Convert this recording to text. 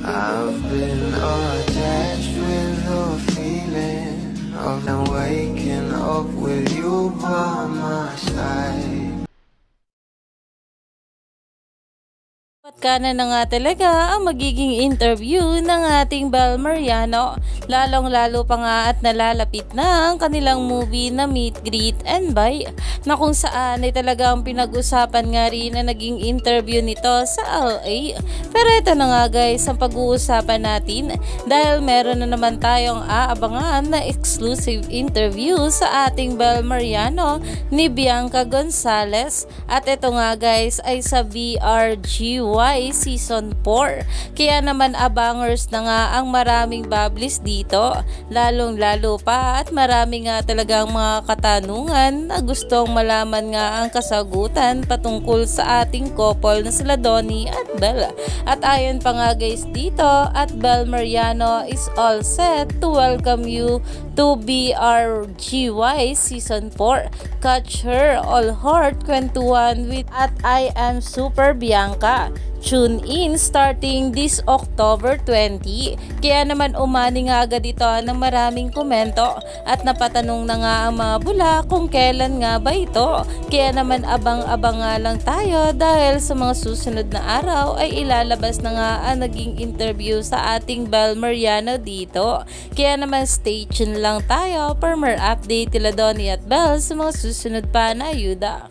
I've been attached with the feeling of now waking up with you by my side. Kana na nga talaga ang magiging interview ng ating Bel Mariano, lalong-lalo pa nga at nalalapit na ang kanilang movie na Meet, Greet and Buy, na kung saan ay talagang pinag-usapan nga rin na naging interview nito sa LA. Pero ito na nga guys ang pag-uusapan natin dahil meron na naman tayong aabangan na exclusive interview sa ating Bel Mariano ni Bianca Gonzalez, at ito nga guys ay sa BRGY Season 4. Kaya naman abangers na nga ang maraming bablis dito, lalong-lalo pa at marami nga talagang mga katanungan na gustong malaman nga ang kasagutan patungkol sa ating couple na sila Donnie at Bel. At ayon pa nga guys dito, at Bel Mariano is all set to welcome you to BRGY Season 4. Catch her all heart kwentuhan with at I Am Super Bianca. Tune in starting this October 20. Kaya naman umani nga agad ito ng maraming komento at napatanong na nga ang mga bula kung kailan nga ba ito. Kaya naman abang-abang nga lang tayo dahil sa mga susunod na araw ay ilalabas na nga ang naging interview sa ating Bel Mariano dito. Kaya naman stay tuned lang tayo for more update nila Donnie at Bel sa mga susunod pa na ayuda.